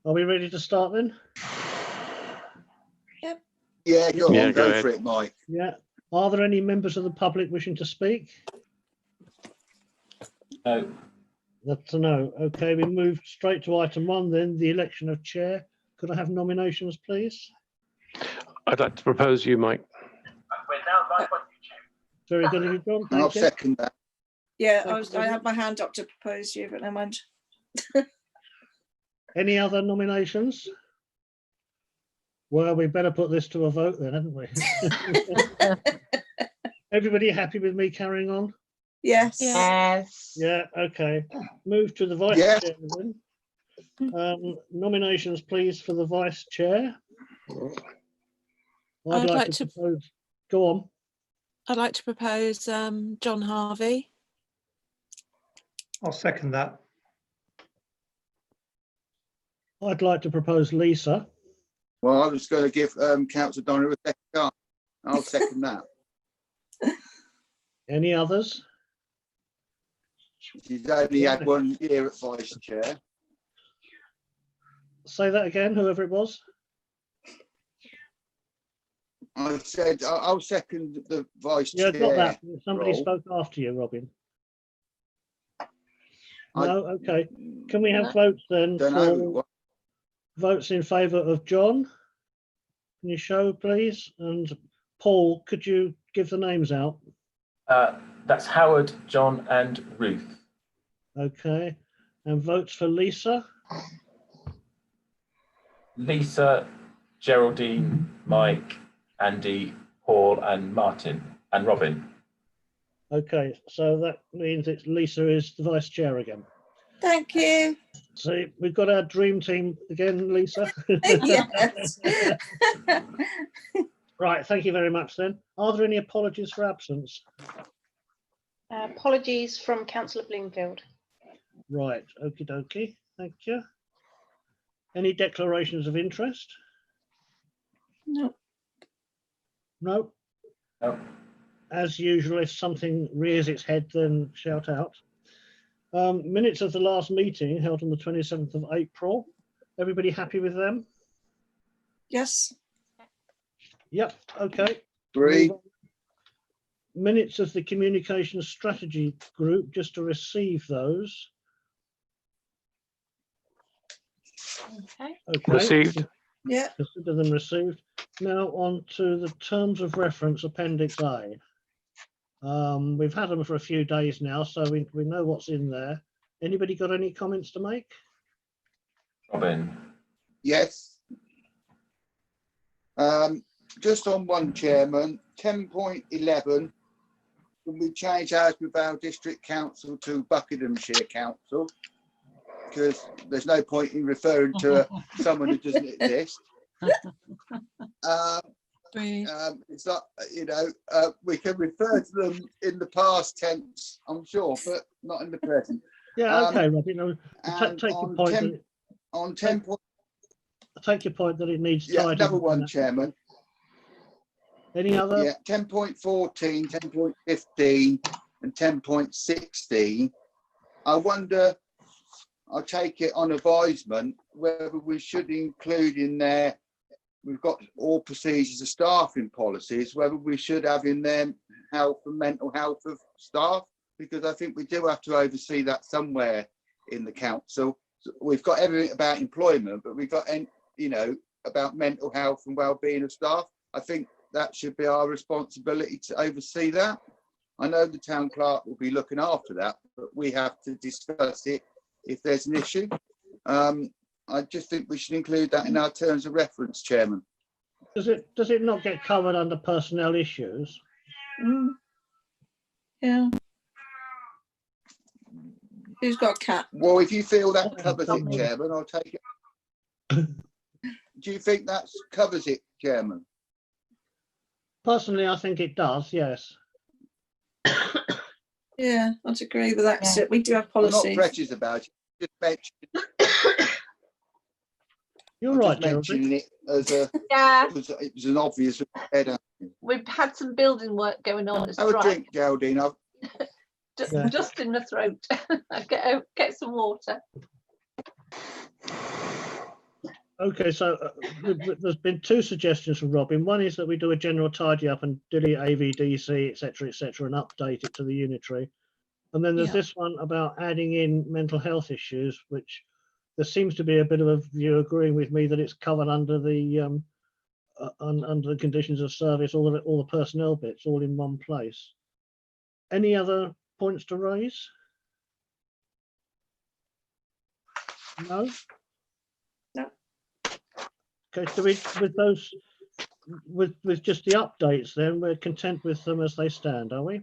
Are we ready to start then? Yep. Yeah, go for it, Mike. Yeah. Are there any members of the public wishing to speak? No. That's a no. Okay, we move straight to item 1 then, the election of chair. Could I have nominations, please? I'd like to propose you, Mike. Very good of you, John. I'll Thank you. second that. Yeah, Thank I you. had my hand up to propose you, but no mind. Any other nominations? Well, we better put this to a vote then, haven't we? Everybody happy with me carrying on? Yes. Yes. Yeah, okay. Move to the vice Yeah. chair then. Nominations, please, for the vice chair. I'd like to propose. Go on. I'd like to propose John Harvey. I'll second that. I'd like to propose Lisa. Well, I was going to give Councillor Donna a second chance. I'll second that. Any others? She's only had 1 year at vice chair. Say that again, whoever it was. I said I'll second the vice Yeah, chair. got that. Somebody role. spoke after you, Robin. I- No, okay. Can we have votes then Don't for know. votes in favour of John? Can you show, please? And Paul, could you give the names out? That's Howard, John, and Ruth. Okay. And votes for Lisa? Lisa, Geraldine, Mike, Andy, Paul, and Martin, and Robin. Okay, so that means it's Lisa is the vice chair again. Thank you. So we've got our dream team again, Lisa. Yes. Right, thank you very much then. Are there any apologies for absence? Apologies from Councillor Bloomfield. Right, okie dokie, thank you. Any declarations of interest? No. No? No. As usual, if something rears its head, then shout out. Minutes of the last meeting held on the 27th of April. Everybody happy with them? Yes. Yep, okay. Three. Minutes of the communication strategy group, just to receive those. Okay. Okay. Received. Yeah. Consider them received. Now on to the terms of reference, Appendix A. We've had them for a few days now, so we know what's in there. Anybody got any comments to make? Robin. Yes. Just on one, Chairman, 10.11, can we change ours with our district council to Buckinghamshire Council? Because there's no point in referring to someone who doesn't exist. It's not, you know, we can refer to them in the past tense, I'm sure, but not in the present. Yeah, okay, Robin. And Take your on point. 10, on 10 point, Take your point that it needs yeah, tidying another up. one, Chairman. Any other? Yeah, 10.14, 10.15 and 10.16. I wonder, I'll take it on advisement, whether we should include in there, we've got all procedures of staffing policies, whether we should have in there health and mental health of staff, because I think we do have to oversee that somewhere in the council. So we've got everything about employment, but we've got, you know, about mental health and well-being of staff. I think that should be our responsibility to oversee that. I know the town clerk will be looking after that, but we have to discuss it if there's an issue. I just think we should include that in our terms of reference, Chairman. Does it not get covered under personnel issues? Yeah. Who's got a cat? Well, if you feel that covers it, Chairman, I'll take it. Do you think that covers it, Chairman? Personally, I think it does, yes. Yeah, I'd agree with that. Yeah. We do have I'm not policies. precious about it. Just You're right, mentioning Geraldine. it as a, Yeah, it was an obvious head. we've had some building work going on. It's Have a dry. drink, Geraldine. Yeah. Just in the throat. Get some water. Okay, so there's been two suggestions from Robin. One is that we do a general tidy up and delete AVDC, etc., and update it to the unitary. And then there's Yeah. this one about adding in mental health issues, which there seems to be a bit of a view agreeing with me that it's covered under the under the conditions of service, all the personnel bits, all in one place. Any other points to raise? No. No. Okay, so with those, with just the updates, then we're content with them as they stand, are we?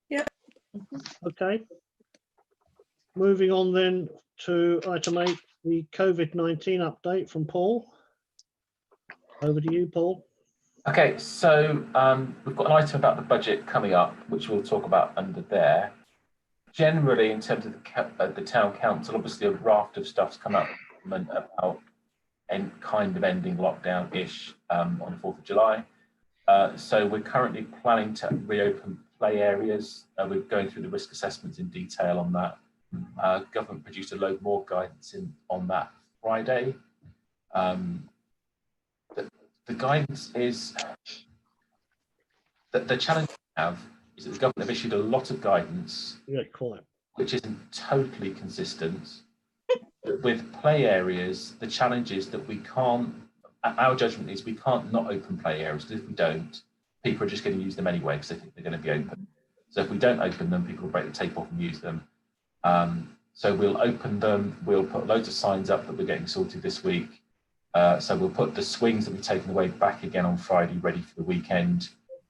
Yep. Okay. Moving on then to item 8, the COVID-19 update from Paul. Over to you, Paul. Okay, so we've got an item about the budget coming up, which we'll talk about under there. Generally, in terms of the town council, obviously a raft of stuff's come out about kind of ending lockdown-ish on the 4th of July. So we're currently planning to reopen play areas. We're going through the risk assessments in detail on that. Government produced a load more guidance on that Friday. The guidance is that the challenge we have is that the government have issued a lot of guidance, which isn't totally consistent. With play areas, the challenge is that we can't, our judgment is we can't not open play areas, because if we don't, people are just going to use them anyway because they think they're going to be open. So if we don't open them, people will break the tape off and use them. So we'll open them, we'll put loads of signs up that we're getting sorted this week. So we'll put the swings that we've taken away back again on Friday, ready for the weekend.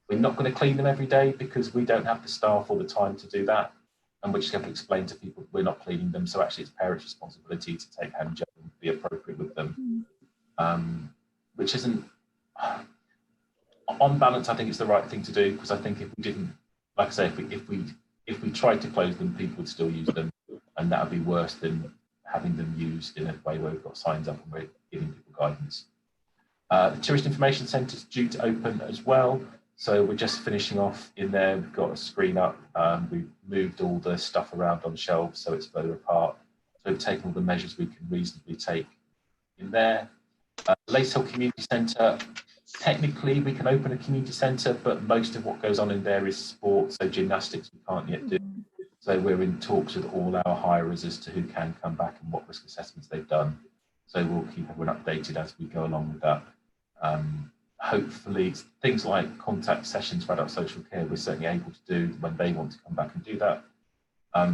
We're not going to clean them every day because we don't have the staff or the time to do that. And we just have to explain to people we're not cleaning them. So actually it's parents' responsibility to take hand gel and be appropriate with them. Which isn't, on balance, I think it's the right thing to do, because I think if we didn't, like I say, if we tried to close them, people would still use them. And that would be worse than having them used in a way where we've got signs up and we're giving people guidance. The Tourist Information Centre is due to open as well. So we're just finishing off in there. We've got a screen up. We've moved all the stuff around on shelves so it's further apart. So we've taken all the measures we can reasonably take in there. Lacehill Community Centre, technically we can open a community centre, but most of what goes on in there is sport, so gymnastics we can't yet do. So we're in talks with all our hirers as to who can come back and what risk assessments they've done. So we'll keep everyone updated as we go along with that. Hopefully things like contact sessions for adult social care, we're certainly able to do when they want to come back and do that.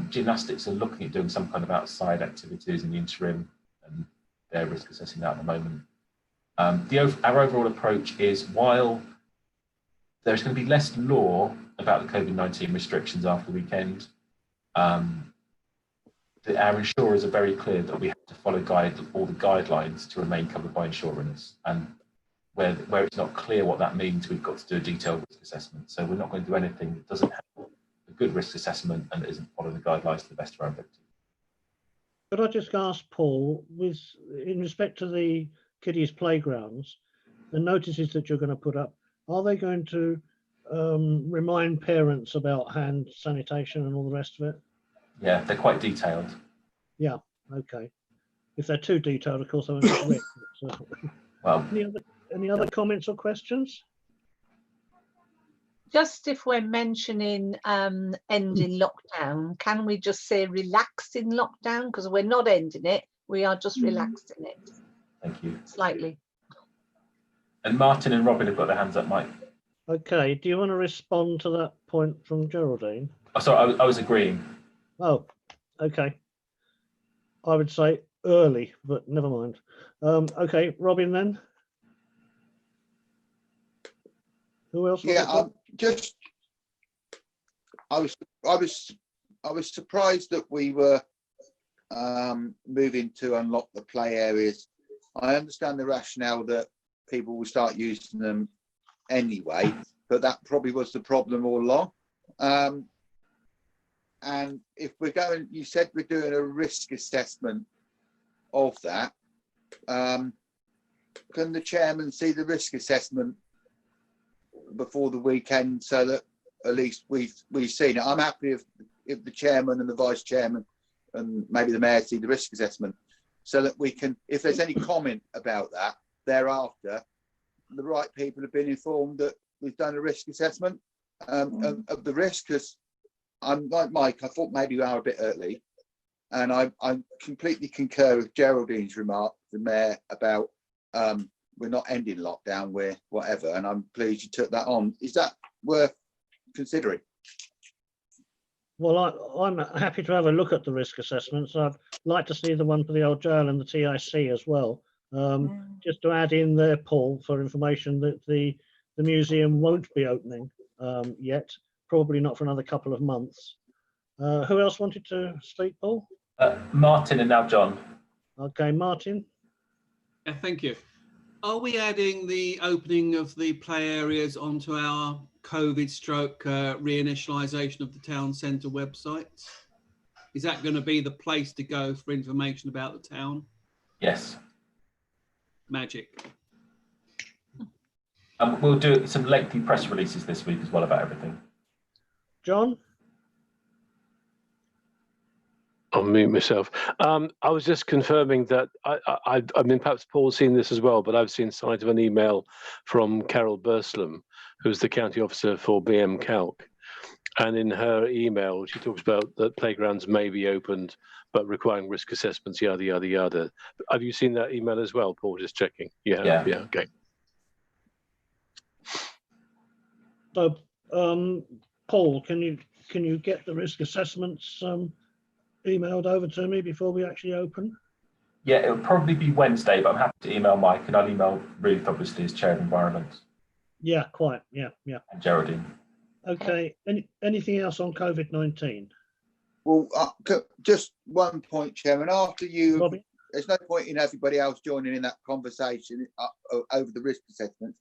Gymnastics are looking at doing some kind of outside activities in the interim, and they're risk assessing that at the moment. Our overall approach is, while there's going to be less law about the COVID-19 restrictions after the weekend, our insurers are very clear that we have to follow all the guidelines to remain covered by insurance. And where it's not clear what that means, we've got to do a detailed risk assessment. So we're not going to do anything that doesn't have a good risk assessment and that isn't following the guidelines to the best of our ability. Could I just ask Paul, in respect to the kiddies' playgrounds, the notices that you're going to put up, are they going to remind parents about hand sanitation and all the rest of it? Yeah, they're quite detailed. Yeah, okay. If they're too detailed, of course, I won't correct it. So. Well, any other comments or questions? Just if we're mentioning ending lockdown, can we just say relaxing lockdown? Because we're not ending it, we are just relaxing it. Thank you. Slightly. And Martin and Robin have got their hands up, Mike. Okay, do you want to respond to that point from Geraldine? Oh, sorry, I was agreeing. Oh, okay. I would say early, but never mind. Okay, Robin then. Who else? Yeah, I was surprised that we were moving to unlock the play areas. I understand the rationale that people will start using them anyway, but that probably was the problem all along. And if we're going, you said we're doing a risk assessment of that. Can the chairman see the risk assessment before the weekend so that at least we've seen it? I'm happy if the chairman and the vice chairman and maybe the mayor see the risk assessment. so that we can, if there's any comment about that thereafter, the right people have been informed that we've done a risk assessment of the risk. Because I'm like Mike, I thought maybe we are a bit early, and I completely concur with Geraldine's remark, the mayor, about we're not ending lockdown, we're whatever, and I'm pleased you took that on. Is that worth considering? Well, I'm happy to have a look at the risk assessments. I'd like to see the one for the old jail and the TIC as well. Just to add in there, Paul, for information that the museum won't be opening yet, probably not for another couple of months. Who else wanted to speak, Paul? Martin and now John. Okay, Martin. Yeah, thank you. Are we adding the opening of the play areas onto our COVID stroke reinitialisation of the town centre website? Is that going to be the place to go for information about the town? Yes. Magic. We'll do some lengthy press releases this week as well about everything. John? I'll mute myself. I was just confirming that I mean, perhaps Paul's seen this as well, but I've seen sight of an email from Carol Burslam, who's the county officer for BM Calc. And in her email, she talks about that playgrounds may be opened, but requiring risk assessments, yada, yada, yada. Have you seen that email as well, Paul? Just checking. Yeah, okay. So, Paul, can you get the risk assessments emailed over to me before we actually open? Yeah, it'll probably be Wednesday, but I'm happy to email Mike, and I'll email Ruth, obviously, as Chair of Environment. Yeah, quite. Yeah. And Geraldine. Okay. Anything else on COVID-19? Well, just one point, Chairman. After you, Robbie? there's no point in everybody else joining in that conversation over the risk assessments.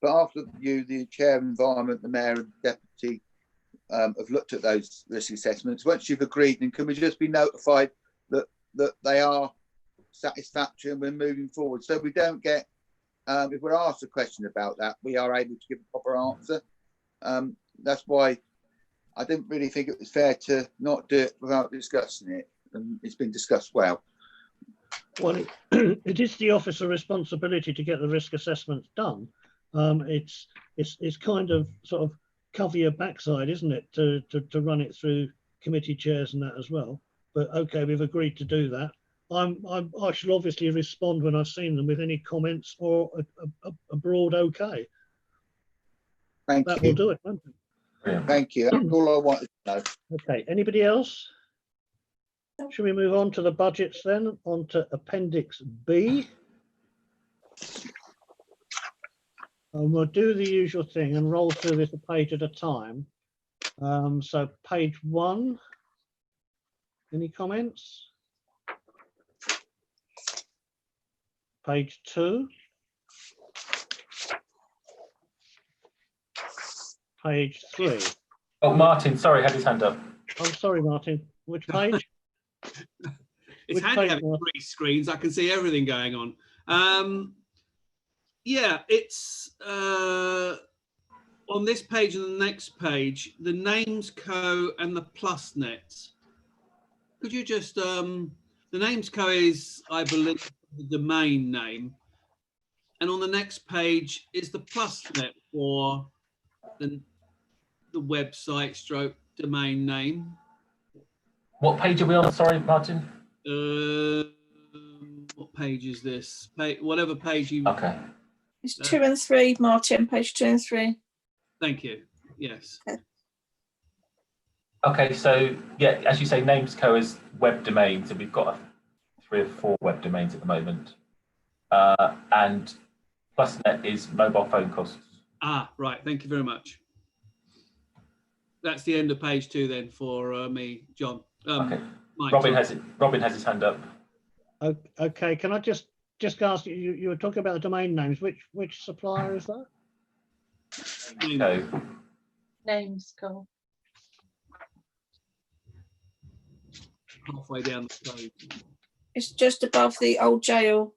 But after you, the Chair of Environment, the Mayor and Deputy have looked at those risk assessments, once you've agreed, then can we just be notified that they are satisfactory and we're moving forward, so we don't get, if we're asked a question about that, we are able to give a proper answer. That's why I didn't really think it was fair to not do it without discussing it, and it's been discussed well. Well, it is the officer responsibility to get the risk assessments done. It's kind of sort of cover your backside, isn't it, to run it through committee chairs and that as well. But okay, we've agreed to do that. I shall obviously respond when I've seen them with any comments or a broad okay. Thank That you. will do it, won't it? Brilliant. Thank you. That's all I wanted to know. Okay, anybody else? Should we move on to the budgets then? On to Appendix B. And we'll do the usual thing and roll through this a page at a time. So page 1. Any comments? Page 2. Page 3. Oh, Martin, sorry, had his hand up. I'm sorry, Martin. Which page? It's Which handy page, having Martin? 3 screens. I can see everything going on. Yeah, it's on this page and the next page, the names co and the plus nets. Could you just, the names co is, I believe, the domain name. And on the next page is the plus net for the website stroke domain name. What page are we on? Sorry, Martin. What page is this? Whatever page you. Okay. It's 2 and 3, Martin, page 2 and 3. Thank you. Yes. Okay, so yeah, as you say, names co is web domains, and we've got 3 or 4 web domains at the moment. And PlusNet is mobile phone costs. Ah, right. Thank you very much. That's the end of page 2 then for me, John. Okay. Mike, Robin sorry. has it. Robin has his hand up. Okay, can I just ask you? You were talking about the domain names. Which supplier is that? So, Names go. Halfway down the page. It's just above the old jail.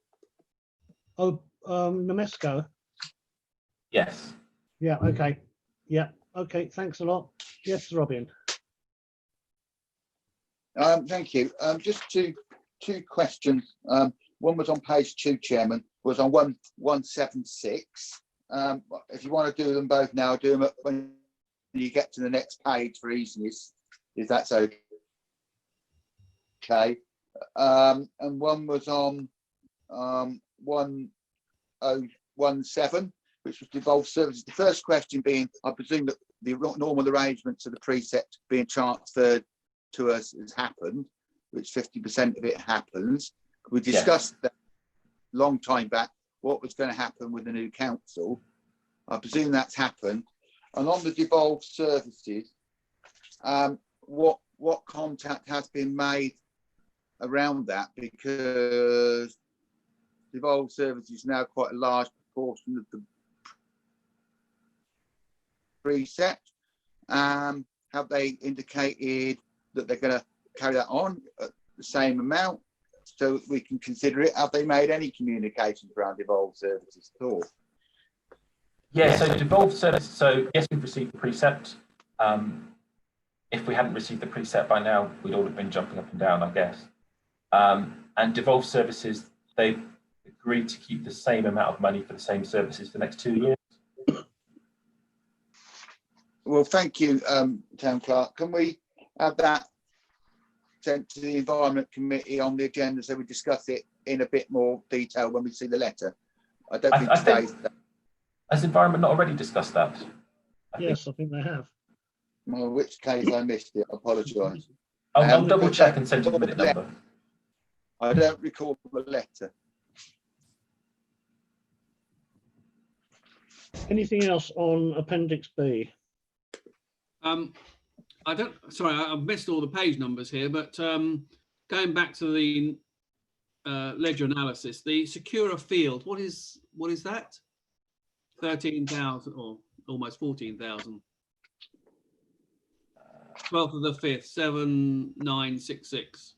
Oh, Nemesco. yes. Yeah. Okay. Yeah. Okay. Thanks a lot. Yes, Robin. Thank you. Just to two questions. One was on page 2, Chairman, was on 176. If you want to do them both now, do them when you get to the next page for easiness, if that's okay. And one was on 1017, which was devolved services. The first question being, I presume that the normal arrangements of the precept being transferred to us has happened, which 50% of it happens. We discussed that a long time back, what was going to happen with the new council. I presume that's happened. And on the devolved services, what contact has been made around that? Because devolved services is now quite a large proportion of the precept. Have they indicated that they're going to carry that on at the same amount so we can consider it? Have they made any communications around devolved services at all? Yeah, so devolved services, so yes, we've received the precept. If we hadn't received the precept by now, we'd all have been jumping up and down, I guess. And devolved services, they've agreed to keep the same amount of money for the same services for the next 2 years. Well, thank you, Town Clerk. Can we have that sent to the Environment Committee on the agenda so we discuss it in a bit more detail when we see the letter? I don't think today's... Has Environment not already discussed that? I think they have. Well, in which case I missed it. I apologise. I'll double check and send you the minute number. I don't recall the letter. Anything else on Appendix B? I've missed all the page numbers here, but going back to the ledger analysis, the Secura field, what is that? 13,000 or almost 14,000. 12th of the 5th, 7966.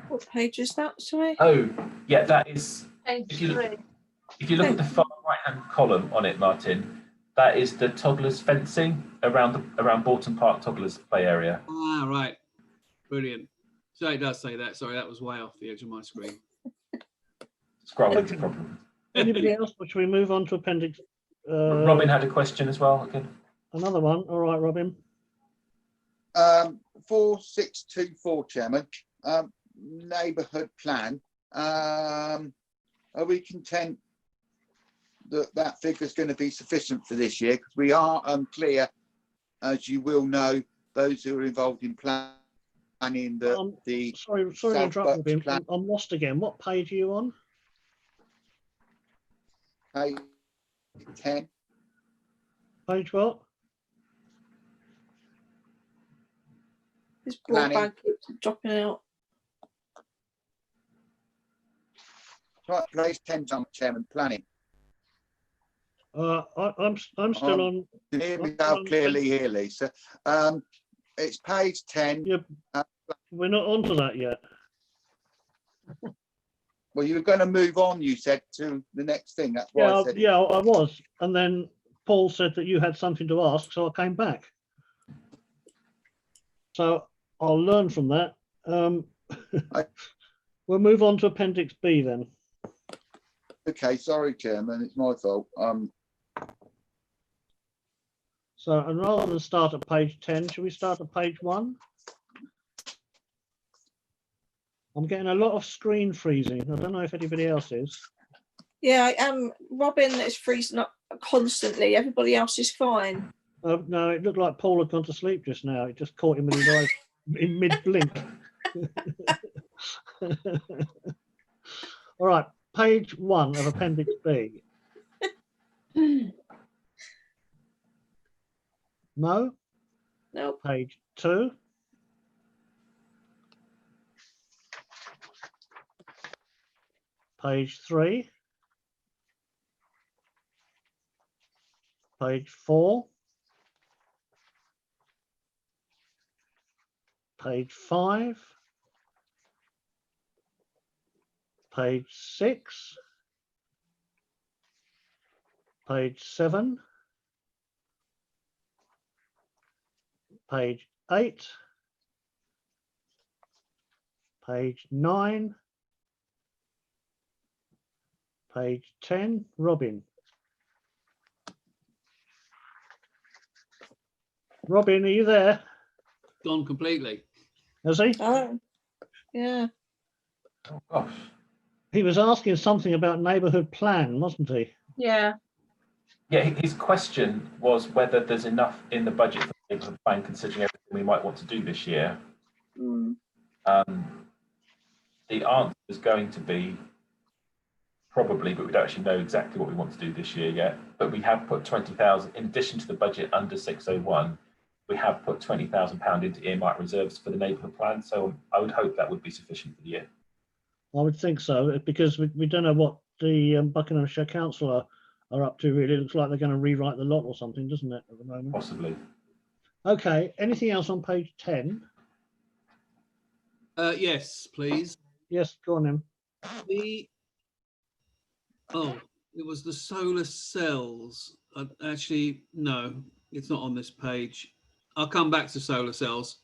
What page is that? Sorry. Oh, yeah, that is. Page If you look at the far right-hand column on it, Martin, that is the toddlers fencing around Borton Park toddlers play area. Ah, right. Brilliant. So it does say that. Sorry, that was way off the edge of my screen. Scrolling's a problem. Anybody else? Or should we move on to Appendix? Robin had a question as well. Okay. Another one. All right, Robin. 4624, Chairman. Neighbourhood plan. Are we content that that figure is going to be sufficient for this year? Because we are unclear, as you will know, those who are involved in planning the sorry to interrupt you. I'm lost again. What page are you on? Page 10. Page what? This broadband keeps dropping out. Right, page 10, Chairman, planning. I'm still on. Can you hear me now clearly here, Lisa? It's page 10. Yeah, we're not onto that yet. Well, you were going to move on, you said, to the next thing. That's why I said I was. And then Paul said that you had something to ask, so I came back. So I'll learn from that. We'll move on to Appendix B then. Okay, sorry, Chairman, it's my fault. So, and rather than start at page 10, should we start at page 1? I'm getting a lot of screen freezing. I don't know if anybody else is. Yeah, I am. Robin is freezing up constantly. Everybody else is fine. No, it looked like Paul had gone to sleep just now. It just caught him in his eyes in mid-blink. All right, page 1 of Appendix B. No? No. Page 2. Page 3. Page 4. Page 5. Page 6. Page 7. page 8, page 9, page 10. Robin. Robin, are you there? Gone completely. Has he? Oh, yeah. Oh gosh. He was asking something about neighbourhood plan, wasn't he? Yeah. Yeah, his question was whether there's enough in the budget for the neighbourhood plan, considering everything we might want to do this year. Mm. The answer is going to be probably, but we don't actually know exactly what we want to do this year yet. But we have put 20,000 in addition to the budget under 601. We have put £20,000 into earmark reserves for the neighbourhood plan. So I would hope that would be sufficient for the year. I would think so, because we don't know what the Buckinghamshire Council are up to, really. It looks like they're going to rewrite the lot or something, doesn't it, at the moment? Possibly. Okay, anything else on page 10? Yes, please. Yes, go on then. It was the solar cells. Actually, no, it's not on this page. I'll come back to solar cells.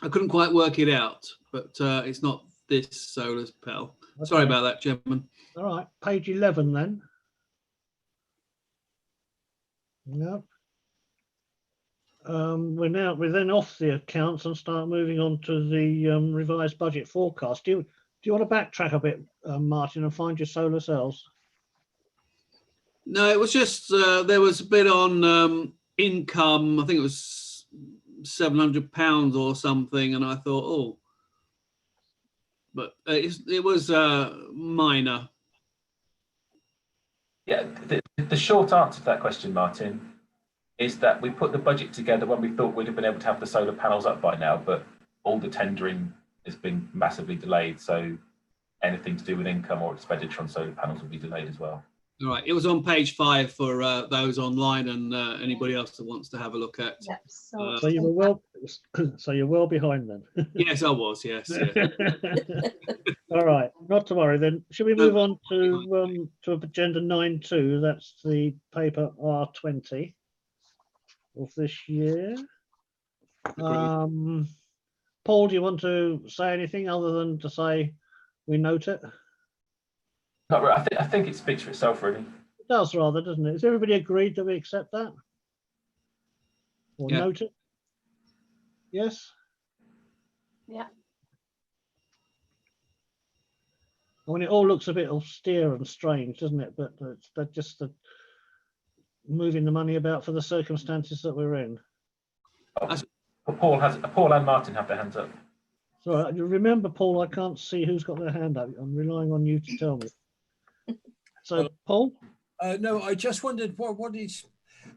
I couldn't quite work it out, but it's not this solar cell. Okay. Sorry about that, gentlemen. All right, page 11 then. No. We're then off the accounts and start moving on to the revised budget forecast. Do you want to backtrack a bit, Martin, and find your solar cells? No, it was just there was a bit on income. I think it was £700 or something, and I thought, oh, but it was minor. Yeah, the short answer to that question, Martin, is that we put the budget together when we thought we'd have been able to have the solar panels up by now, but all the tendering has been massively delayed. So anything to do with income or expenditure on solar panels will be delayed as well. All right, it was on page 5 for those online and anybody else that wants to have a look at. Yeah, So you were well. So you're well behind then. Yes, I was. Yes. Yeah. All right, not to worry then. Should we move on to agenda 9.2? That's the paper R20 of this year. Paul, do you want to say anything other than to say we note it? Not really. I think it speaks for itself, really. It does rather, doesn't it? Is everybody agreed that we accept that? Or Yeah. note it? Yes? Yeah. I mean, it all looks a bit austere and strange, doesn't it? But they're just moving the money about for the circumstances that we're in. Paul and Martin have their hands up. So remember, Paul, I can't see who's got their hand up. I'm relying on you to tell me. So, Paul? No, I just wondered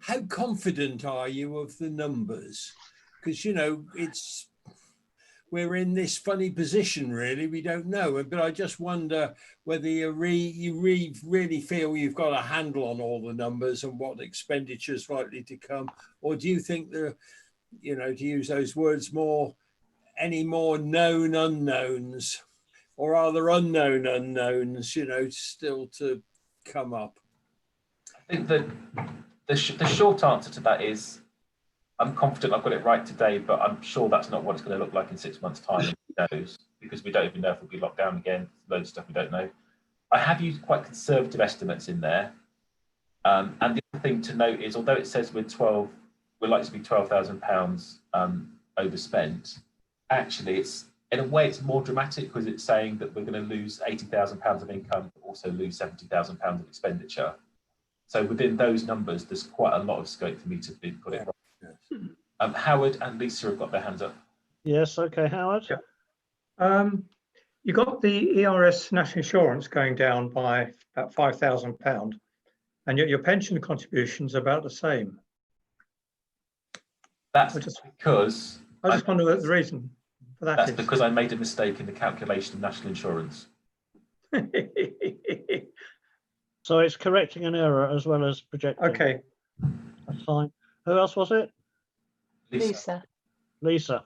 how confident are you of the numbers? Because, you know, we're in this funny position, really. We don't know. But I just wonder whether you really feel you've got a handle on all the numbers and what expenditure is likely to come. Or do you think to use those words any more known unknowns? Or are there unknown unknowns, still to come up? I think the short answer to that is I'm confident I've got it right today, but I'm sure that's not what it's going to look like in 6 months' time. Who knows? Because we don't even know if we'll be locked down again. Loads of stuff we don't know. I have used quite conservative estimates in there. And the other thing to note is, although it says we're likely to be £12,000 overspent, actually in a way it's more dramatic because it's saying that we're going to lose £80,000 of income, but also lose £70,000 of expenditure. So within those numbers, there's quite a lot of scope for me to put it right. Howard and Lisa have got their hands up. Yes, okay, Howard. Yeah. You got the ERS national insurance going down by about £5,000, and yet your pension contributions are about the same. That's because I just wonder what the reason for that that's is. because I made a mistake in the calculation of national insurance. So it's correcting an error as well as projecting. Okay. That's fine. Who else was it? Lisa. Lisa.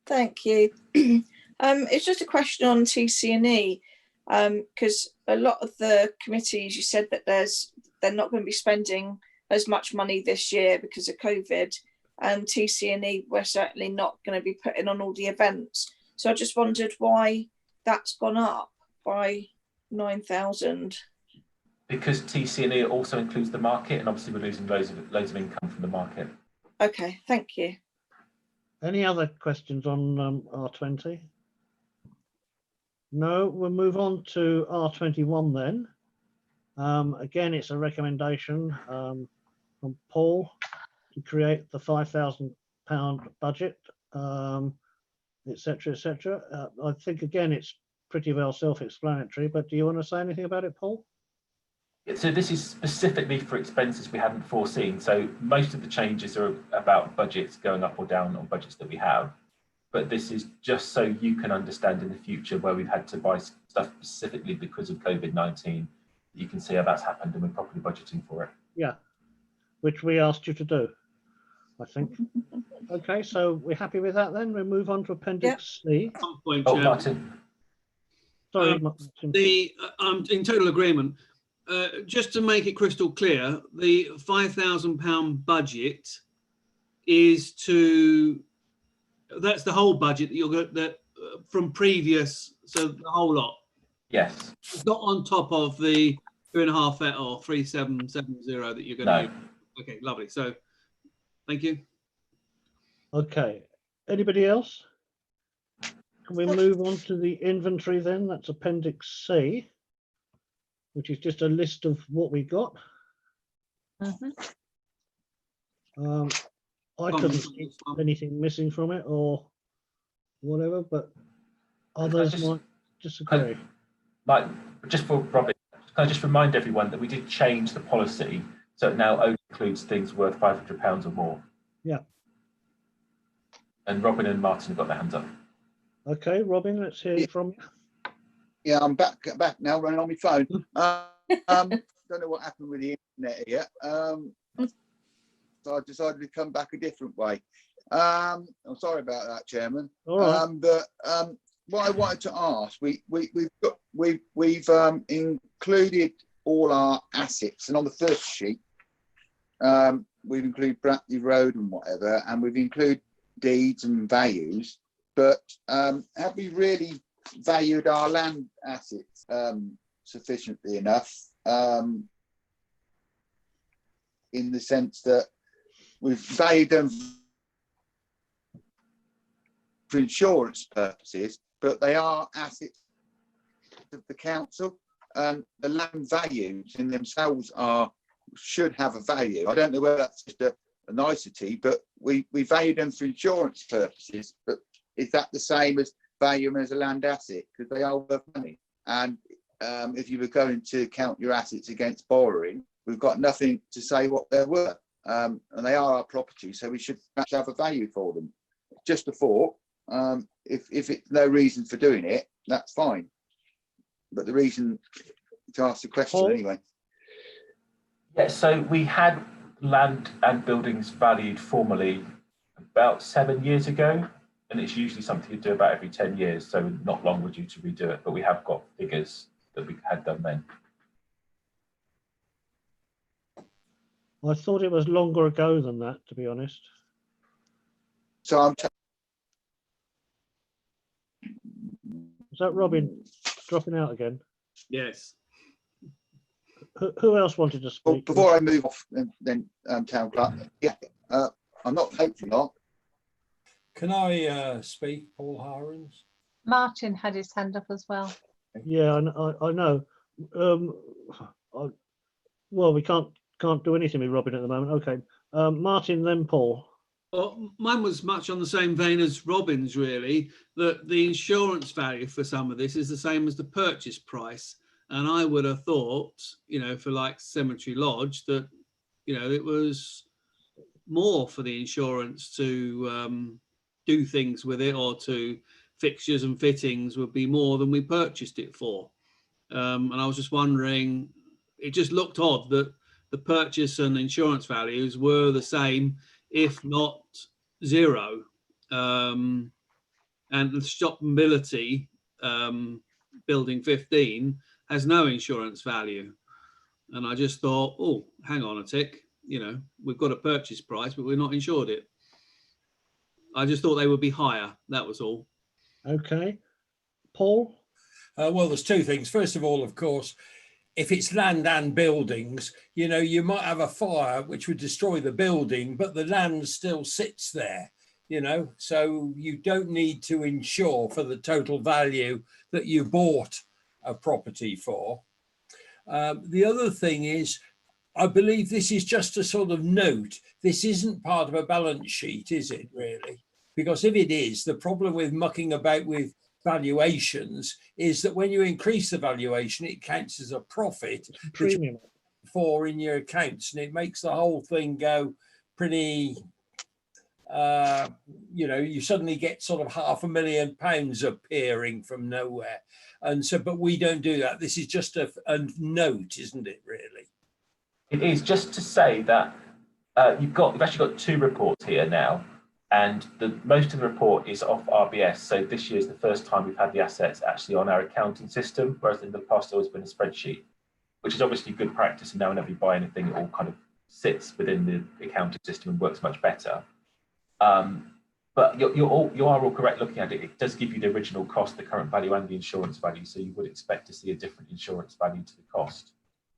Thank you. It's just a question on TC&E, because a lot of the committees, you said that they're not going to be spending as much money this year because of COVID. and TC&E, we're certainly not going to be putting on all the events. So I just wondered why that's gone up by 9,000. Because TC&E also includes the market, and obviously we're losing loads of income from the market. Okay, thank you. Any other questions on R20? No, we'll move on to R21 then. Again, it's a recommendation from Paul to create the £5,000 budget, etc., etc. I think again it's pretty well self-explanatory, but do you want to say anything about it, Paul? So this is specifically for expenses we hadn't foreseen. So most of the changes are about budgets going up or down on budgets that we have. But this is just so you can understand in the future where we've had to buy stuff specifically because of COVID-19. You can see how that's happened and we're properly budgeting for it. Yeah, which we asked you to do, I think. Okay, so we're happy with that then. We'll move on to Appendix C. Point, oh, Martin. Sorry, Martin. I'm in total agreement. Just to make it crystal clear, the £5,000 budget is that's the whole budget that you'll get from previous, so the whole lot. Yes. It's not on top of the 2.5 or 3,770 that you're going to use. Okay, lovely. So, thank you. Okay. Anybody else? Can we move on to the inventory then? That's Appendix C, which is just a list of what we got. I couldn't see anything missing from it or whatever, but others might disagree. Like, just for Robin, can I just remind everyone that we did change the policy, so it now only includes things worth £500 or more. Yeah. And Robin and Martin have got their hands up. Okay, Robin, let's hear from you. Yeah, I'm back now, running on my phone. Don't know what happened with the internet yet. So I decided to come back a different way. I'm sorry about that, Chairman. All right. But what I wanted to ask, we've included all our assets, and on the first sheet, we've included Brackley Road and whatever, and we've included deeds and values. But have we really valued our land assets sufficiently enough? In the sense that we've valued them for insurance purposes, but they are assets of the council, and the land values in themselves should have a value. I don't know whether that's just a nicety, but we value them for insurance purposes. But is that the same as value them as a land asset? Because they are worth money. And if you were going to count your assets against borrowing, we've got nothing to say what they're worth. And they are our property, so we should have a value for them. Just a thought. If it's no reason for doing it, that's fine. But the reason to ask the question anyway. Yeah, so we had land and buildings valued formally about 7 years ago, and it's usually something you do about every 10 years, so not long we're due to redo it, but we have got figures that we had done then. I thought it was longer ago than that, to be honest. So I'm. Is that Robin dropping out again? Yes. Who else wanted to speak? Well, before I move off, then Town Clerk. Yeah, I'm not hopefully not. Can I speak, Paul Harens? Martin had his hand up as well. Yeah, I know. Well, we can't do anything with Robin at the moment. Okay, Martin, then Paul. Well, mine was much on the same vein as Robin's, really, that the insurance value for some of this is the same as the purchase price. And I would have thought, you know, for like Cemetery Lodge, that, you know, it was more for the insurance to do things with it, or to fixtures and fittings would be more than we purchased it for. And I was just wondering, it just looked odd that the purchase and insurance values were the same, if not zero. And the shop mobility, building 15, has no insurance value. And I just thought, oh, hang on a tick, you know, we've got a purchase price, but we're not insured it. I just thought they would be higher. That was all. Okay. Paul? Well, there's two things. First of all, of course, if it's land and buildings, you know, you might have a fire which would destroy the building, but the land still sits there, you know, so you don't need to insure for the total value that you bought a property for. The other thing is, I believe this is just a sort of note. This isn't part of a balance sheet, is it really? Because if it is, the problem with mucking about with valuations is that when you increase the valuation, it counts as a profit Premium. for in your accounts, and it makes the whole thing go pretty, you know, you suddenly get sort of £500,000 appearing from nowhere. And so, but we don't do that. This is just a note, isn't it, really? It is, just to say that you've actually got two reports here now, and most of the report is off RBS. So this year is the first time we've had the assets actually on our accounting system, whereas in the past it's always been a spreadsheet, which is obviously good practice. And now whenever you buy anything, it all kind of sits within the accounting system and works much better. But you are all correct looking at it. It does give you the original cost, the current value, and the insurance value. So you would expect to see a different insurance value to the cost.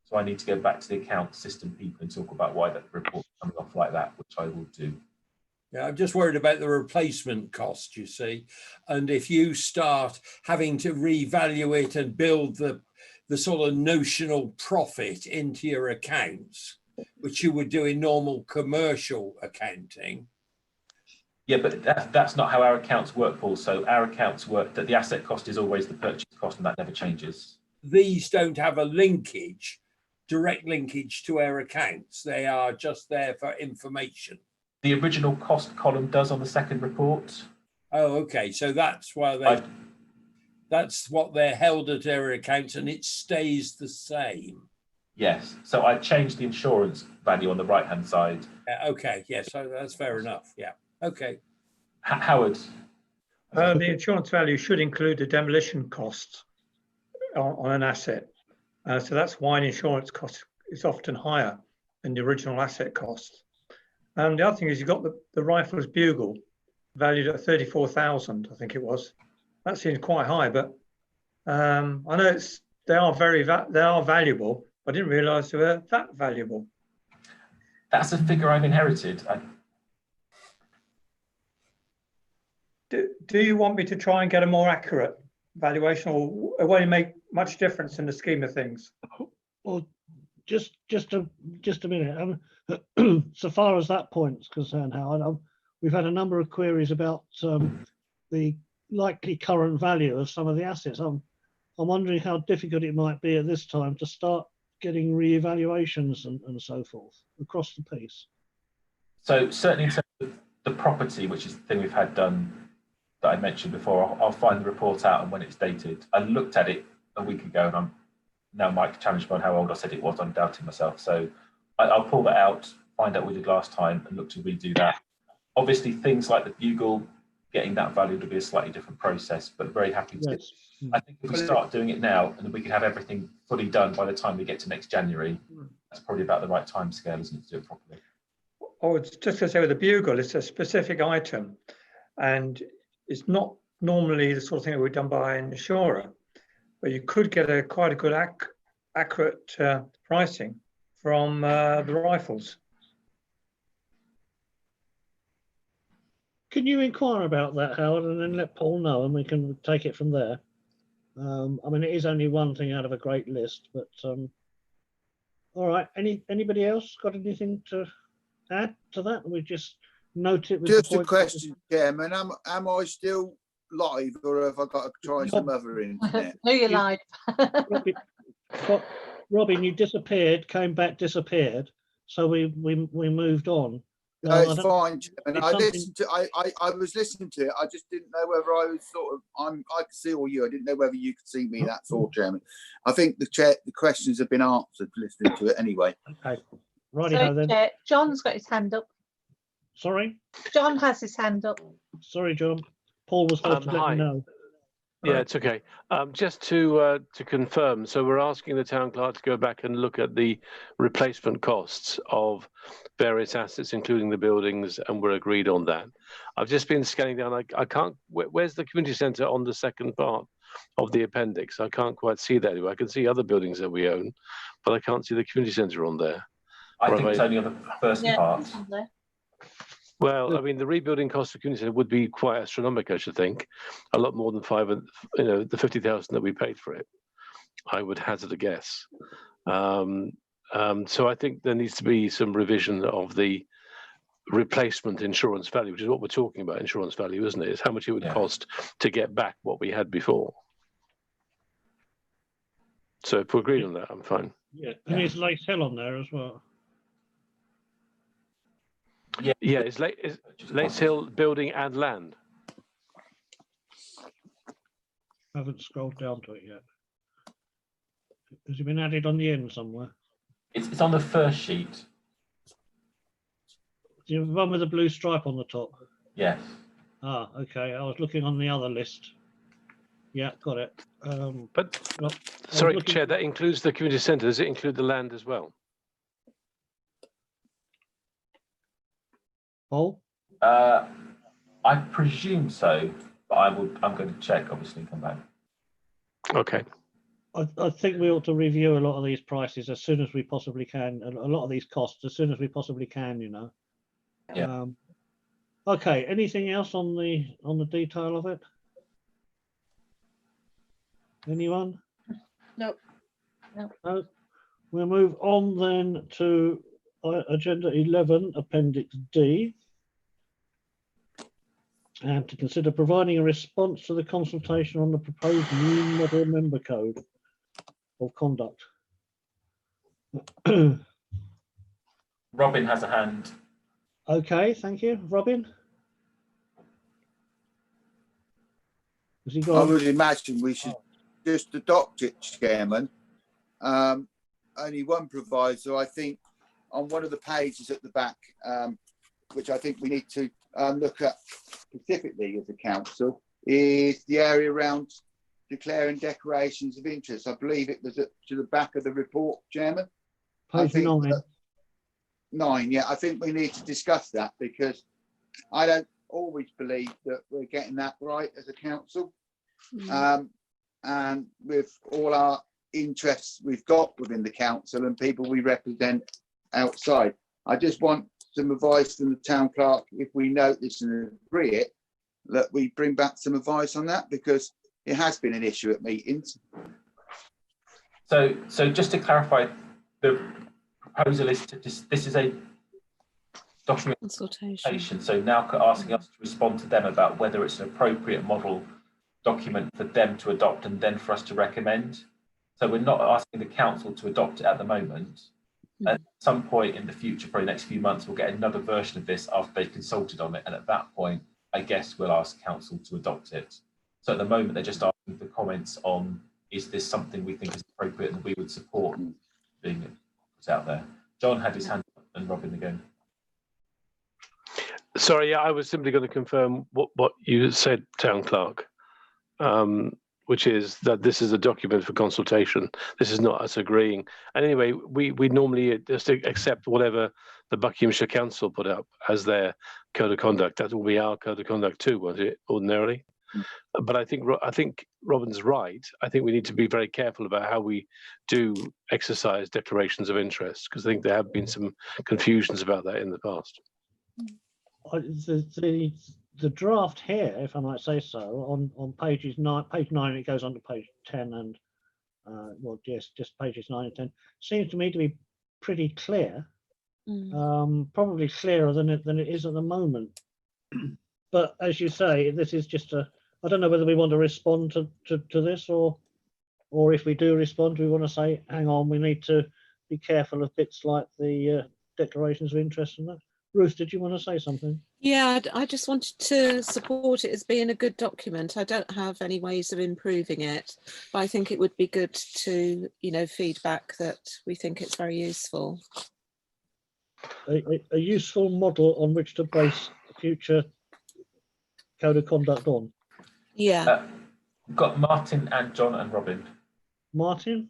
So I need to go back to the account system people and talk about why that report's coming off like that, which I will do. Yeah, I'm just worried about the replacement cost, you see. And if you start having to revalue it and build the sort of notional profit into your accounts, which you would do in normal commercial accounting. Yeah, but that's not how our accounts work, Paul. So our accounts work that the asset cost is always the purchase cost, and that never changes. These don't have a linkage, direct linkage to our accounts. They are just there for information. The original cost column does on the second report. Oh, okay. So that's why that's what they're held at their accounts, and it stays the same. Yes. So I changed the insurance value on the right-hand side. Okay. Yes. So that's fair enough. Yeah. Okay. Howard. The insurance value should include the demolition costs on an asset. So that's why an insurance cost is often higher than the original asset cost. The other thing is you've got the Rifles Bugle valued at 34,000, I think it was. That seems quite high, but I know they are valuable. I didn't realise they were that valuable. That's a figure I've inherited. Do you want me to try and get a more accurate valuation, or it won't make much difference in the scheme of things? Well, just a minute. So far as that point's concerned, Howard, we've had a number of queries about the likely current value of some of the assets. I'm wondering how difficult it might be at this time to start getting re-evaluations and so forth across the piece. So certainly in terms of the property, which is the thing we've had done that I mentioned before, I'll find the report out and when it's dated. I looked at it a week ago, and I'm now Mike challenged by how old I said it was. I'm doubting myself. So I'll pull that out, find out what we did last time, and look to redo that. Obviously, things like the Bugle, getting that value to be a slightly different process, but very happy to. Yes. I think if we start doing it now, and we can have everything fully done by the time we get to next January, that's probably about the right time scale, isn't it, to do it properly? Oh, it's just to say with the Bugle, it's a specific item, and it's not normally the sort of thing that would be done by an insurer, but you could get quite a good accurate pricing from the Rifles. Can you inquire about that, Howard, and then let Paul know, and we can take it from there? I mean, it is only one thing out of a great list, but all right. Anybody else got anything to add to that? We just note it. With just a question, Chairman. Am I still live, or have I got to try some other internet? No, you're live. Robin, you disappeared, came back, disappeared. So we moved on. No, it's fine, Chairman. I was listening to it. I just didn't know whether I was I could see all you. I didn't know whether you could see me. That's all, Chairman. I think the questions have been answered listening to it anyway. Okay. Righty-ho then. John's got his hand up. Sorry? John has his hand up. Sorry, John. Paul was supposed to let me know. Yeah, it's okay. Just to confirm, so we're asking the town clerk to go back and look at the replacement costs of various assets, including the buildings, and we're agreed on that. I've just been scanning down. I can't. Where's the community centre on the second part of the appendix? I can't quite see that anyway. I can see other buildings that we own, but I can't see the community centre on there. I think it's only on the first part. Well, I mean, the rebuilding cost of community centre would be quite astronomical, I should think. A lot more than the 50,000 that we paid for it. I would hazard a guess. So I think there needs to be some revision of the replacement insurance value, which is what we're talking about, insurance value, isn't it? It's how much it would cost to get back what we had before. So if we're agreed on that, I'm fine. Yeah, and is Lace Hill on there as well? Yeah, it's Lace Hill building and land. Haven't scrolled down to it yet. Has it been added on the end somewhere? It's on the first sheet. The one with the blue stripe on the top? Yes. Ah, okay. I was looking on the other list. Yeah, got it. Sorry, Chair, that includes the community centre. Does it include the land as well? Paul? I presume so, but I'm going to check, obviously, and come back. Okay. I think we ought to review a lot of these prices as soon as we possibly can, and a lot of these costs as soon as we possibly can, you know. Yeah. Okay, anything else on the detail of it? Anyone? No. No. We'll move on then to agenda 11, Appendix D, and to consider providing a response to the consultation on the proposed new model member code of conduct. Robin has a hand. Okay, thank you. Robin? Has he I got? would imagine we should just adopt it, Chairman. Only one proviso, I think, on one of the pages at the back, which I think we need to look at specifically as a council, is the area around declaring declarations of interest. I believe it was to the back of the report, Chairman. Page 9. 9, yeah. I think we need to discuss that because I don't always believe that we're getting that right as a council. And with all our interests we've got within the council and people we represent outside, I just want some advice from the town clerk, if we note this and agree it, that we bring back some advice on that, because it has been an issue at meetings. So just to clarify, the proposal is this is a document consultation. So now asking us to respond to them about whether it's an appropriate model document for them to adopt and then for us to recommend. So we're not asking the council to adopt it at the moment. At some point in the future, probably the next few months, we'll get another version of this after they've consulted on it. And at that point, I guess we'll ask council to adopt it. So at the moment, they're just asking for comments on, is this something we think is appropriate and we would support being put out there? John had his hand up and Robin again. Sorry, yeah, I was simply going to confirm what you said, town clerk, which is that this is a document for consultation. This is not us agreeing. And anyway, we normally just accept whatever the Buckinghamshire Council put up as their code of conduct. That will be our code of conduct too, won't it, ordinarily? But I think Robin's right. I think we need to be very careful about how we do exercise declarations of interest, because I think there have been some confusions about that in the past. The draft here, if I might say so, on page 9, it goes on to page 10, and well, yes, just pages 9 and 10, seems to me to be pretty clear, probably clearer than it is at the moment. But as you say, this is just I don't know whether we want to respond to this, or if we do respond, we want to say, hang on, we need to be careful of bits like the declarations of interest and that. Ruth, did you want to say something? Yeah, I just wanted to support it as being a good document. I don't have any ways of improving it, but I think it would be good to, feedback that we think it's very useful. A useful model on which to base future code of conduct on. Yeah. We've got Martin and John and Robin. Martin?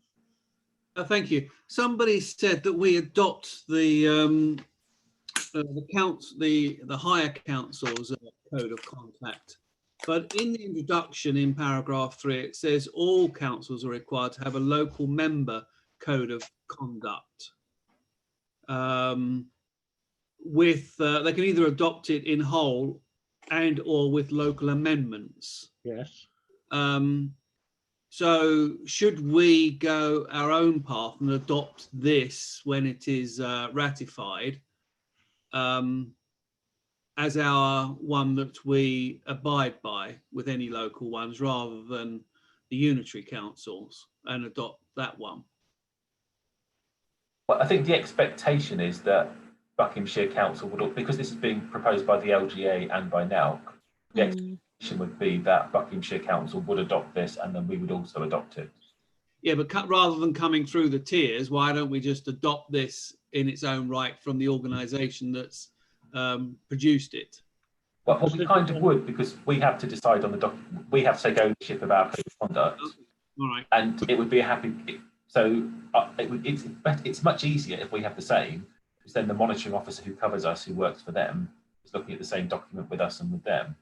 Thank you. Somebody said that we adopt the higher council's code of conduct, but in the introduction in paragraph 3 it says all councils are required to have a local member code of conduct. They can either adopt it in whole and or with local amendments. Yes. So should we go our own path and adopt this when it is ratified as our one that we abide by with any local ones, rather than the unitary councils, and adopt that one? Well, I think the expectation is that Buckinghamshire Council would, because this is being proposed by the LGA and by NALC, the expectation would be that Buckinghamshire Council would adopt this and then we would also adopt it. Yeah, but rather than coming through the tiers, why don't we just adopt this in its own right from the organisation that's produced it? Well, we kind of would, because we have to decide on the document. We have to take ownership of our code of conduct. Okay. All right. And it would be a happy. So it's much easier if we have the same, because then the monitoring officer who covers us, who works for them, is looking at the same document with us and with them.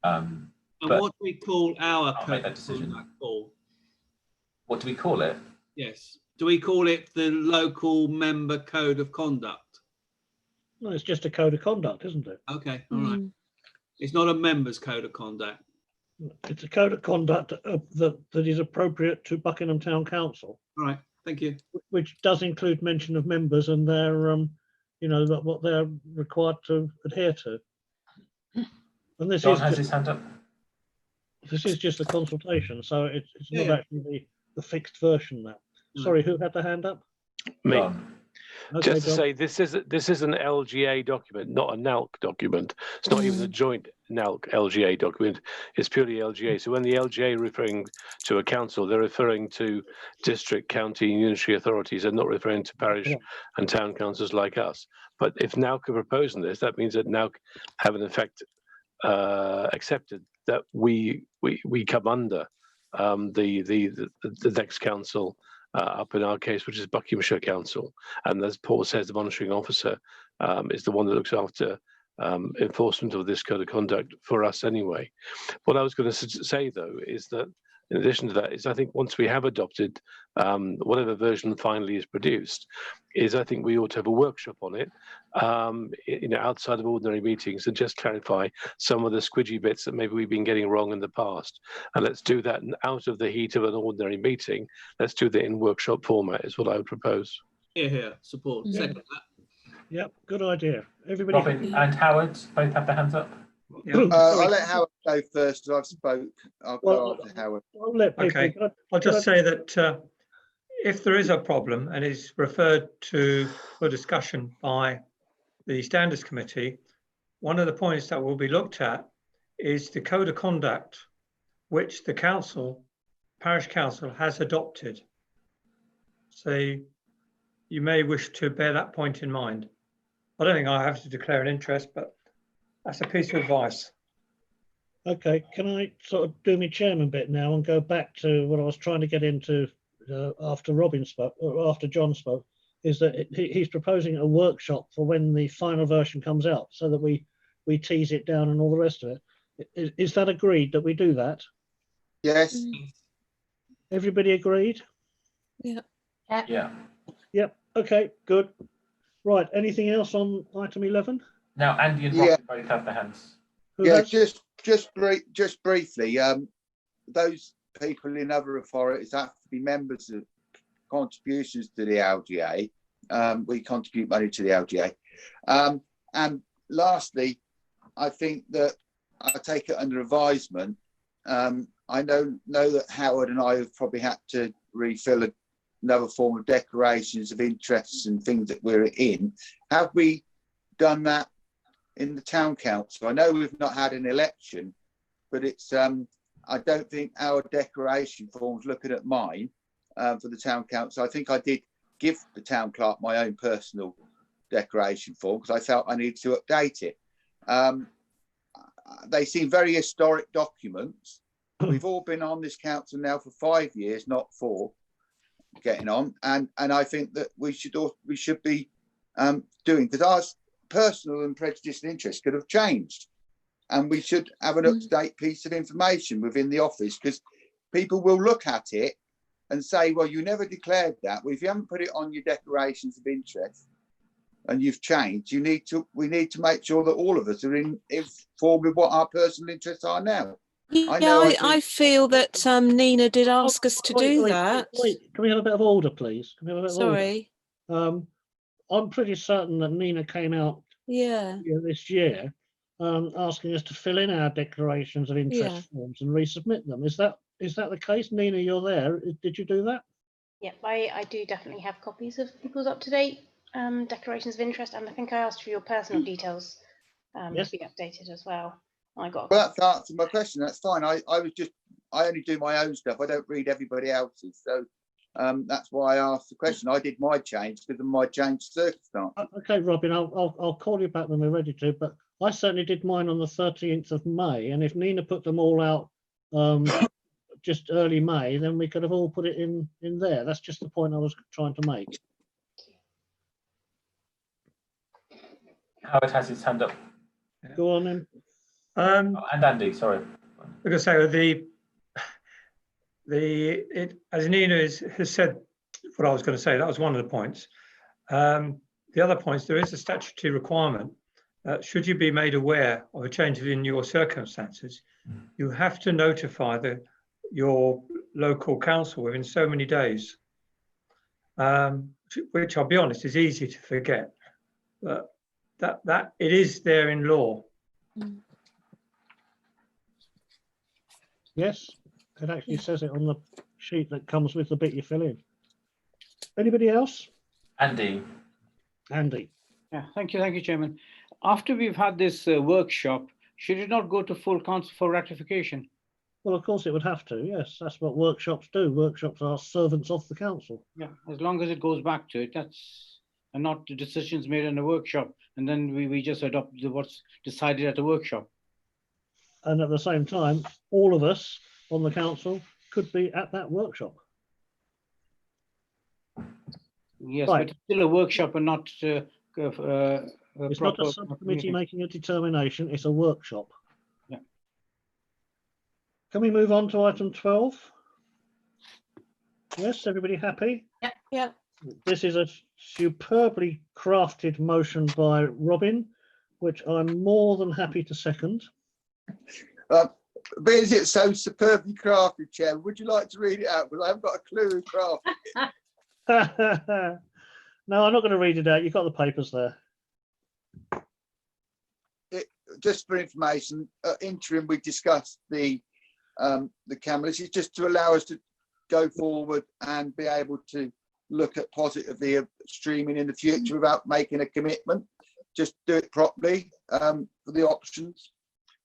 And what do we call our I'll code make that of decision. conduct, Paul? What do we call it? Yes. Do we call it the local member code of conduct? No, it's just a code of conduct, isn't it? Okay, all right. It's not a member's code of conduct. It's a code of conduct that is appropriate to Buckingham Town Council. All right, thank you. Which does include mention of members and their, what they're required to adhere to. And this John has his hand up. This is just a consultation, so it's not Yeah. actually the fixed version now. Sorry, who had the hand up? Me. John. Okay, Just to John. say, this is an LGA document, not a NALC document. It's not even a joint NALC LGA document. It's purely LGA. So when the LGA are referring to a council, they're referring to district, county, and unitary authorities, and not referring to parish and town councils like us. But if NALC are proposing this, that means that NALC have in effect accepted that we come under the next council. Up in our case, which is Buckinghamshire Council, and as Paul says, the monitoring officer is the one that looks after enforcement of this code of conduct for us anyway. What I was going to say though is that in addition to that is I think once we have adopted whatever version finally is produced, is I think we ought to have a workshop on it, outside of ordinary meetings, and just clarify some of the squidgy bits that maybe we've been getting wrong in the past. And let's do that out of the heat of an ordinary meeting. Let's do that in workshop format is what I would propose. Here, support. Yeah. Second that. Yep, good idea. Everybody. Robin and Howard both have their hands up. I'll let Howard go first, because I've spoke. I'll go after Howard. I'll let people. Okay. I'll just say that if there is a problem and is referred to for discussion by the Standards Committee, one of the points that will be looked at is the code of conduct which the council, parish council, has adopted. So you may wish to bear that point in mind. I don't think I have to declare an interest, but that's a piece of advice. Okay, can I sort of do my chairman bit now and go back to what I was trying to get into after Robin spoke, or after John spoke, is that he's proposing a workshop for when the final version comes out, so that we tease it down and all the rest of it. Is that agreed that we do that? Yes. Everybody agreed? Yeah. Yeah. Yep. Okay, good. Right, anything else on item 11? Now Andy and Robin both have their hands. Who Yeah, has- just briefly, those people in other authorities have to be members of contributions to the LGA. We contribute money to the LGA. And lastly, I think that I take it under advisement. I know that Howard and I have probably had to refill another form of declarations of interests and things that we're in. Have we done that in the town council? I know we've not had an election, but it's I don't think our declaration forms, looking at mine for the town council, I think I did give the town clerk my own personal declaration form because I felt I needed to update it. They seem very historic documents, we've all been on this council now for 5 years, not 4, getting on, and I think that we should be doing, because our personal and prejudiced interests could have changed, and we should have an up-to-date piece of information within the office, because people will look at it and say, well, you never declared that. Well, if you haven't put it on your declarations of interest and you've changed, we need to make sure that all of us are informed with what our personal interests are now. I feel that Nina did ask us to do that. Wait, can we have a bit of order, please? Can we have a bit of order? Sorry. I'm pretty certain that Nina came out this year asking us to fill in our declarations of interest forms and resubmit them. Is that the case? Nina, you're there. Did you do that? Yep, I do definitely have copies of people's up-to-date declarations of interest, and I think I asked for your personal details to be updated as well. I got. Well, that answers my question. That's fine. I only do my own stuff. I don't read everybody else's, so that's why I asked the question. I did my change because of my changed circumstance. Okay, Robin, I'll call you back when we're ready to. But I certainly did mine on the 13th of May, and if Nina put them all out just early May, then we could have all put it in there. That's just the point I was trying to make. Howard has his hand up. Go on then. And Andy, sorry. Like I say, as Nina has said what I was going to say, that was one of the points. The other points, there is a statutory requirement that should you be made aware of a change in your circumstances, you have to notify your local council within so many days, which I'll be honest is easy to forget, but that it is there in law. Yes, it actually says it on the sheet that comes with the bit you fill in. Anybody else? Andy. Yeah, thank you, Chairman. After we've had this workshop, should it not go to full council for ratification? Well, of course it would have to. Yes, that's what workshops do. Workshops are servants of the council. Yeah, as long as it goes back to it, and not the decisions made in a workshop, and then we just adopt what's decided at the workshop. And at the same time, all of us on the council could be at that workshop. Yes, Right. but it's still a workshop and not it's not a subcommittee making a determination, it's a workshop. Yeah. Can we move on to item 12? Yes, everybody happy? Yeah. This is a superbly crafted motion by Robin, which I'm more than happy to second. But is it so superbly crafted, Chair? Would you like to read it out? Because I haven't got a clue who crafted it. No, I'm not going to read it out. You've got the papers there. Just for information, interim, we discussed the cameras. It's just to allow us to go forward and be able to look at positively of streaming in the future without making a commitment. Just do it properly for the options.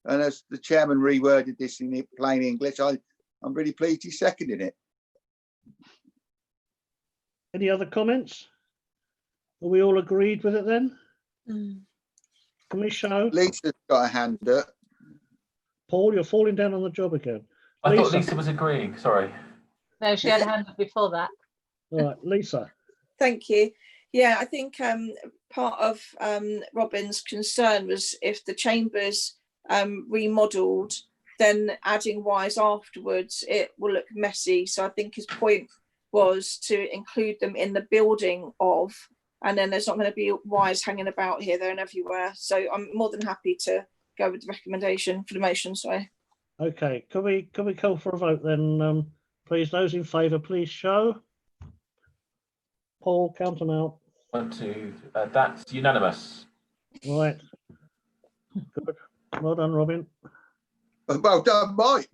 And as the chairman reworded this in plain English, I'm really pleased he's seconding it. Any other comments? Are we all agreed with it then? Can we show? Lisa's got a hand up. Paul, you're falling down on the job again. I thought Lisa was agreeing, sorry. No, she had a hand up before that. All right, Lisa. Thank you. Yeah, I think part of Robin's concern was if the chambers remodelled, then adding wires afterwards, it will look messy. So I think his point was to include them in the building of, and then there's not going to be wires hanging about here, there and everywhere. So I'm more than happy to go with the recommendation for the motion, sorry. Okay, can we call for a vote then? Please, those in favour, please show. Paul, count them out. 1, 2, that's unanimous. Right. Good. Well done, Robin. Well done, Mike.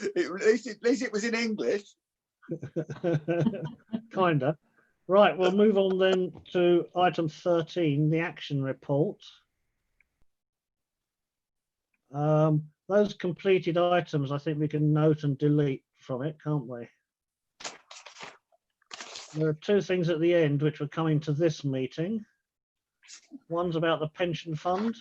At least it was in English. Kinda. Right, we'll move on then to item 13, the action report. Those completed items, I think we can note and delete from it, can't we? There are two things at the end which were coming to this meeting. One's about the pension fund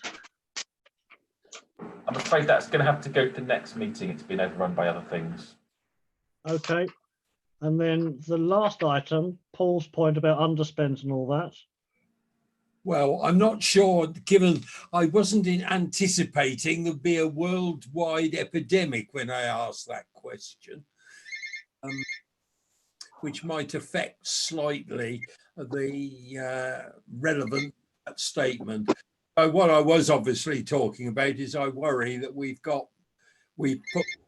I'm afraid that's going to have to go to the next meeting. It's been overrun by other things. Okay. And then the last item, Paul's point about underspends and all that. Well, I'm not sure, given I wasn't anticipating there'd be a worldwide epidemic when I asked that question, which might affect slightly the relevant statement. What I was obviously talking about is I worry that we put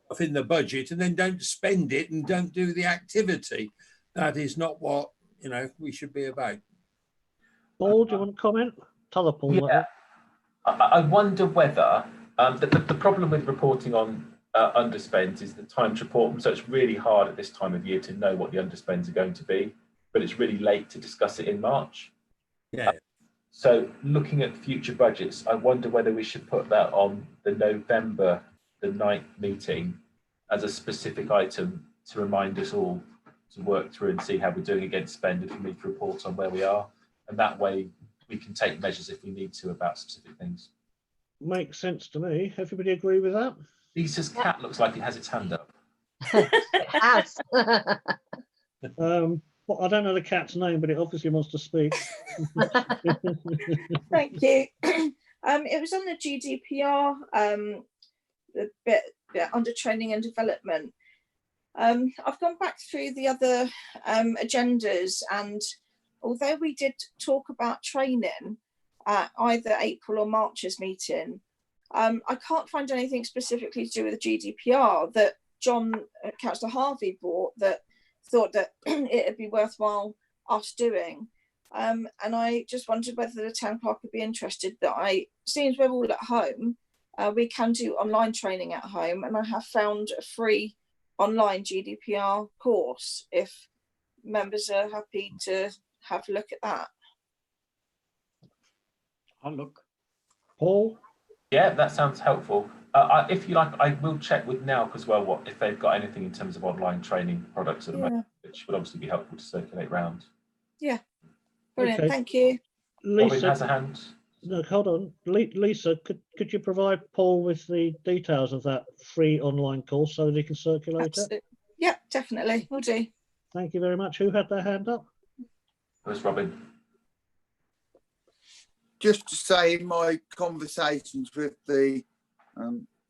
stuff in the budget and then don't spend it and don't do the activity. That is not what, we should be about. Paul, do you want to comment? Tell the Paul. Yeah, I wonder whether the problem with reporting on underspends is the time to report them. So it's really hard at this time of year to know what the underspends are going to be, but it's really late to discuss it in March. Yeah. So looking at future budgets, I wonder whether we should put that on the November the 9th meeting as a specific item to remind us all to work through and see how we're doing against spend and for me to report on where we are. And that way we can take measures if we need to about specific things. Makes sense to me. Everybody agree with that? Lisa's cat looks like it has its hand up. It has. Well, I don't know the cat's name, but it obviously wants to speak. Thank you. It was on the GDPR, the bit under training and development. I've gone back through the other agendas, and although we did talk about training at either April or March's meeting, I can't find anything specifically to do with the GDPR that Councillor Harvey brought that thought that it'd be worthwhile us doing. And I just wondered whether the town clerk would be interested. Seems we're all at home, we can do online training at home, and I have found a free online GDPR course if members are happy to have a look at that. I'll look. Paul? Yeah, that sounds helpful. If you like, I will check with NALC as well, if they've got anything in terms of online training products at the moment, which would obviously be helpful to circulate round. Yeah, brilliant. Okay. Thank you. Robin Lisa has a hand. No, hold on. Lisa, could you provide Paul with the details of that free online course so that he can circulate it? Yeah, definitely. Will do. Thank you very much. Who had their hand up? It was Robin. Just to say, in my conversations with the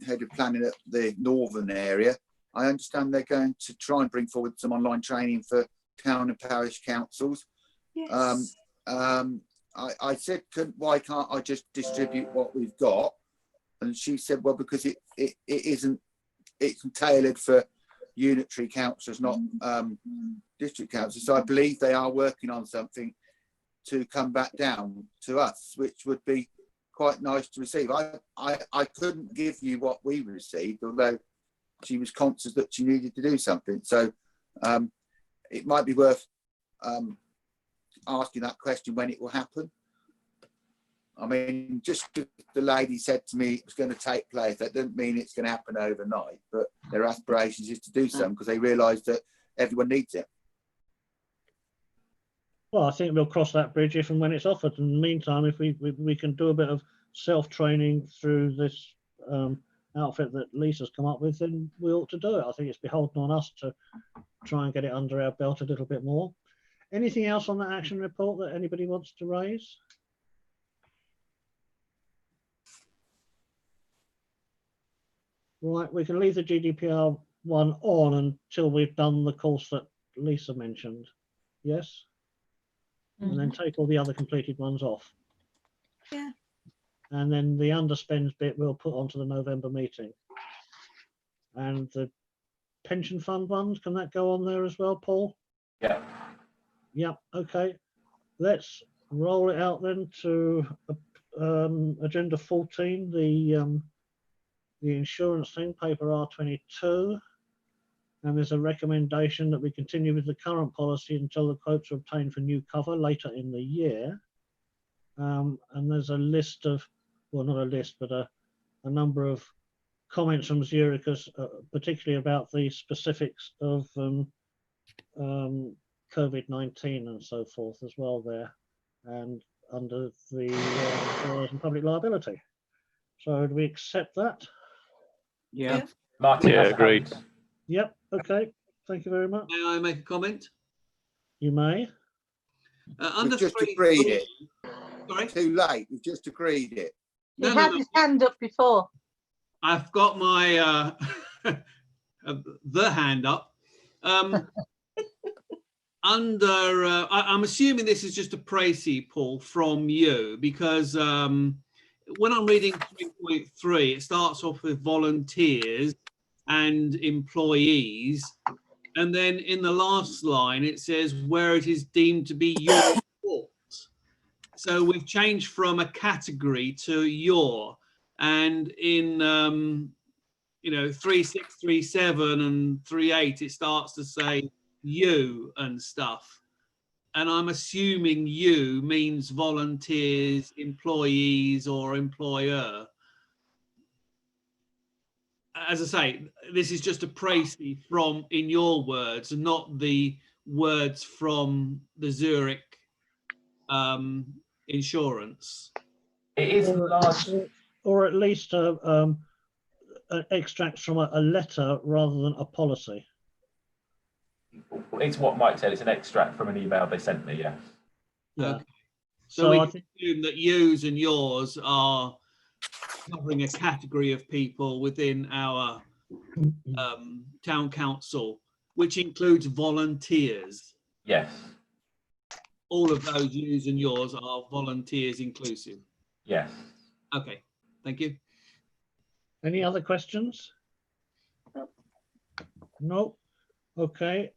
head of planning at the northern area, I understand they're going to try and bring forward some online training for town and parish councils. Yes. I said, why can't I just distribute what we've got? And she said, well, because it's tailored for unitary councils, not district councils. So I believe they are working on something to come back down to us, which would be quite nice to receive. I couldn't give you what we received, although she was conscious that she needed to do something. So it might be worth asking that question when it will happen. I mean, just the lady said to me it was going to take place, that doesn't mean it's going to happen overnight, but their aspirations is to do some because they realise that everyone needs it. Well, I think we'll cross that bridge if and when it's offered. In the meantime, if we can do a bit of self-training through this outfit that Lisa's come up with, then we ought to do it. I think it's beholden on us to try and get it under our belt a little bit more. Anything else on that action report that anybody wants to raise? Right, we can leave the GDPR one on until we've done the course that Lisa mentioned. Yes? And then take all the other completed ones off. Yeah. And then the underspends bit we'll put onto the November meeting. And the pension fund ones, can that go on there as well, Paul? Yeah. Yeah, okay. Let's roll it out then to agenda 14, the insurance thing, paper R22. And there's a recommendation that we continue with the current policy until the quotes are obtained for new cover later in the year. And there's a list of, well, not a list, but a number of comments from Zurich, particularly about the specifics of COVID-19 and so forth as well there, and under the public liability. So do we accept that? Yeah. Martin Yeah, has a agreed. hand. Yep, okay, thank you very much. May I make a comment? You may. Under We've just 3.3 agreed it. Sorry? Too late. We've just agreed it. He No, had his hand up before. I've got my the hand up. I'm assuming this is just a précis, Paul, from you, because when I'm reading 3.3, it starts off with volunteers and employees, and then in the last line it says where it is deemed to be your fault. So we've changed from a category to your, and in 3637 and 38 it starts to say you and stuff, and I'm assuming you means volunteers, employees, or employer. As I say, this is just a précis from, in your words, not the words from the Zurich insurance. It is large. Or at least an extract from a letter rather than a policy. It's what Mike said. It's an extract from an email they sent me. Yeah. Yeah. Okay. So we can assume that yous and yours are covering a category of people within our town council, which includes volunteers. Yes. All of those yous and yours are volunteers inclusive. Yes. Okay, thank you. Any other questions? No. Okay.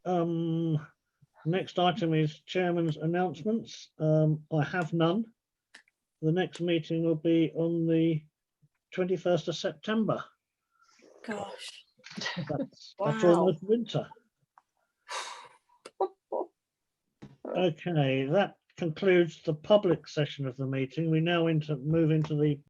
Next item is chairman's announcements. I have none. The next meeting will be on the 21st of September. Gosh. That's Wow. almost winter. Okay, that concludes the public session of the meeting. We now move into the